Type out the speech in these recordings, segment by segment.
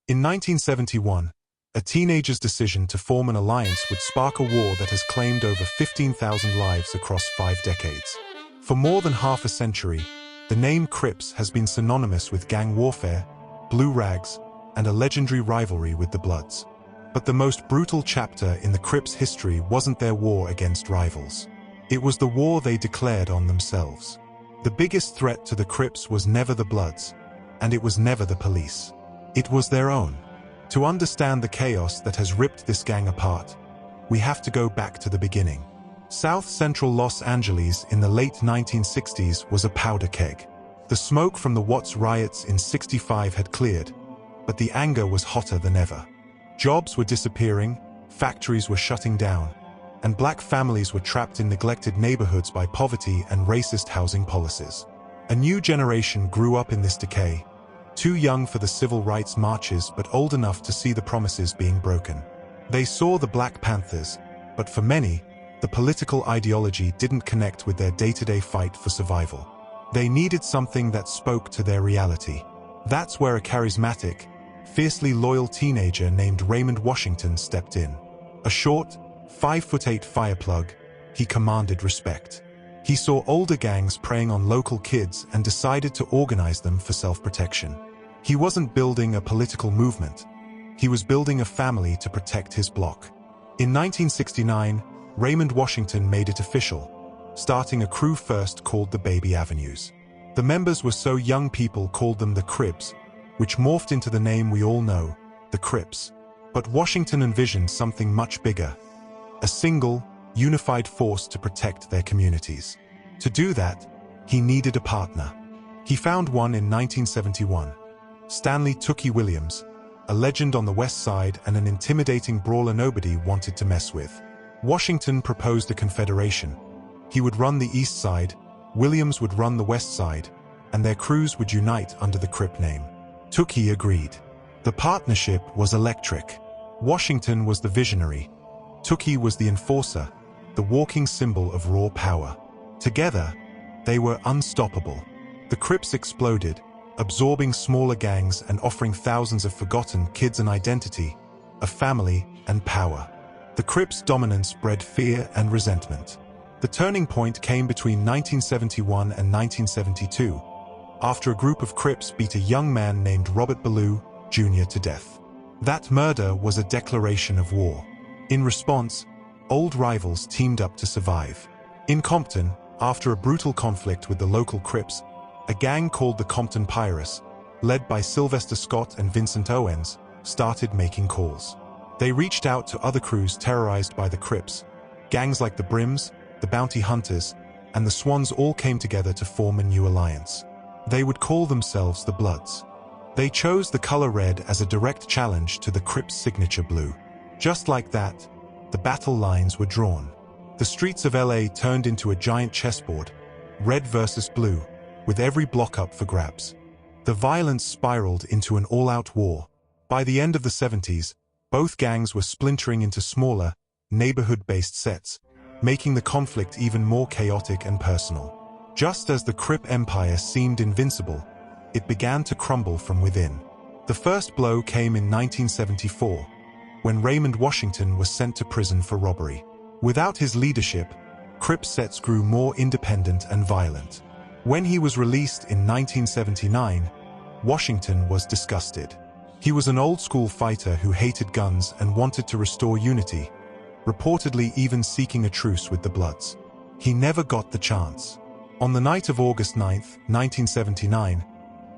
In 1971, a teenager's decision to form an alliance would spark a war that has claimed over 15,000 lives across 5 decades. For more than half a century, the name Crips has been synonymous with gang warfare, blue rags, and a legendary rivalry with the Bloods. But the most brutal chapter in the Crips' history wasn't their war against rivals. It was the war they declared on themselves. The biggest threat to the Crips was never the Bloods, and it was never the police. It was their own. To understand the chaos that has ripped this gang apart, we have to go back to the beginning. South Central Los Angeles in the late 1960s was a powder keg. The smoke from the Watts riots in '65 had cleared, but the anger was hotter than ever. Jobs were disappearing, factories were shutting down, and black families were trapped in neglected neighborhoods by poverty and racist housing policies. A new generation grew up in this decay, too young for the civil rights marches but old enough to see the promises being broken. They saw the Black Panthers, but for many, the political ideology didn't connect with their day-to-day fight for survival. They needed something that spoke to their reality. That's where a charismatic, fiercely loyal teenager named Raymond Washington stepped in. A short, 5'8" fireplug, he commanded respect. He saw older gangs preying on local kids and decided to organize them for self-protection. He wasn't building a political movement. He was building a family to protect his block. In 1969, Raymond Washington made it official, starting a crew first called the Baby Avenues. The members were so young people called them the Crips, which morphed into the name we all know, the Crips. But Washington envisioned something much bigger, a single, unified force to protect their communities. To do that, he needed a partner. He found one in 1971, Stanley "Tookie" Williams, a legend on the West Side and an intimidating brawler nobody wanted to mess with. Washington proposed a confederation. He would run the East Side, Williams would run the West Side, and their crews would unite under the Crip name. Tookie agreed. The partnership was electric. Washington was the visionary. Tookie was the enforcer, the walking symbol of raw power. Together, they were unstoppable. The Crips exploded, absorbing smaller gangs and offering thousands of forgotten kids an identity, a family, and power. The Crips' dominance bred fear and resentment. The turning point came between 1971 and 1972, after a group of Crips beat a young man named Robert Ballou, Jr. to death. That murder was a declaration of war. In response, old rivals teamed up to survive. In Compton, after a brutal conflict with the local Crips, a gang called the Compton Pirates, led by Sylvester Scott and Vincent Owens, started making calls. They reached out to other crews terrorized by the Crips. Gangs like the Brims, the Bounty Hunters, and the Swans all came together to form a new alliance. They would call themselves the Bloods. They chose the color red as a direct challenge to the Crips' signature blue. Just like that, the battle lines were drawn. The streets of LA turned into a giant chessboard, red versus blue, with every block up for grabs. The violence spiraled into an all-out war. By the end of the '70s, both gangs were splintering into smaller, neighborhood-based sets, making the conflict even more chaotic and personal. Just as the Crip empire seemed invincible, it began to crumble from within. The first blow came in 1974, when Raymond Washington was sent to prison for robbery. Without his leadership, Crip sets grew more independent and violent. When he was released in 1979, Washington was disgusted. He was an old-school fighter who hated guns and wanted to restore unity, reportedly even seeking a truce with the Bloods. He never got the chance. On the night of August 9, 1979,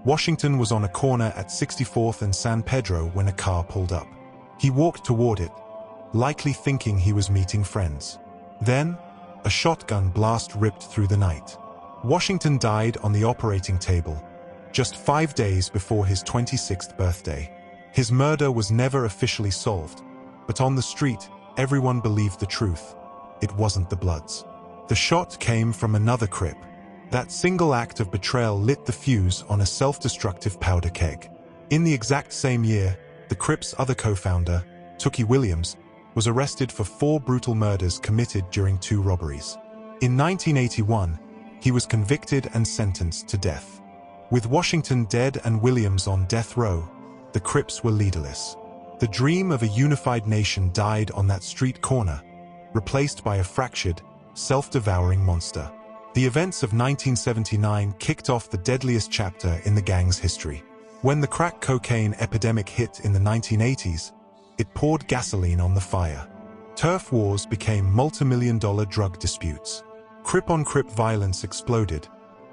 Washington was on a corner at 64th and San Pedro when a car pulled up. He walked toward it, likely thinking he was meeting friends. Then, a shotgun blast ripped through the night. Washington died on the operating table, just 5 days before his 26th birthday. His murder was never officially solved, but on the street, everyone believed the truth. It wasn't the Bloods. The shot came from another Crip. That single act of betrayal lit the fuse on a self-destructive powder keg. In the exact same year, the Crips' other co-founder, Tookie Williams, was arrested for 4 brutal murders committed during 2 robberies. In 1981, he was convicted and sentenced to death. With Washington dead and Williams on death row, the Crips were leaderless. The dream of a unified nation died on that street corner, replaced by a fractured, self-devouring monster. The events of 1979 kicked off the deadliest chapter in the gang's history. When the crack cocaine epidemic hit in the 1980s, it poured gasoline on the fire. Turf wars became multi-million-dollar drug disputes. Crip-on-Crip violence exploded,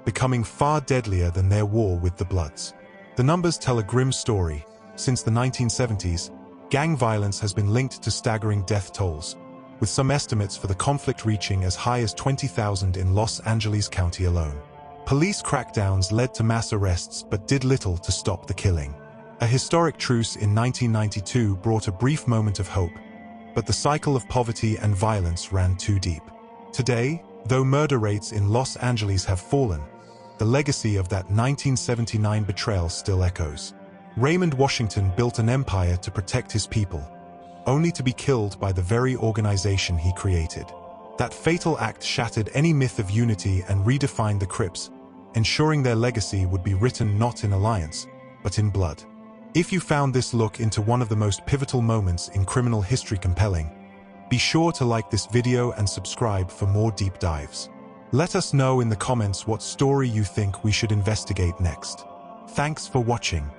becoming far deadlier than their war with the Bloods. The numbers tell a grim story. Since the 1970s, gang violence has been linked to staggering death tolls, with some estimates for the conflict reaching as high as 20,000 in Los Angeles County alone. Police crackdowns led to mass arrests but did little to stop the killing. A historic truce in 1992 brought a brief moment of hope, but the cycle of poverty and violence ran too deep. Today, though murder rates in Los Angeles have fallen, the legacy of that 1979 betrayal still echoes. Raymond Washington built an empire to protect his people, only to be killed by the very organization he created. That fatal act shattered any myth of unity and redefined the Crips, ensuring their legacy would be written not in alliance, but in blood. If you found this look into one of the most pivotal moments in criminal history compelling, be sure to like this video and subscribe for more deep dives. Let us know in the comments what story you think we should investigate next. Thanks for watching.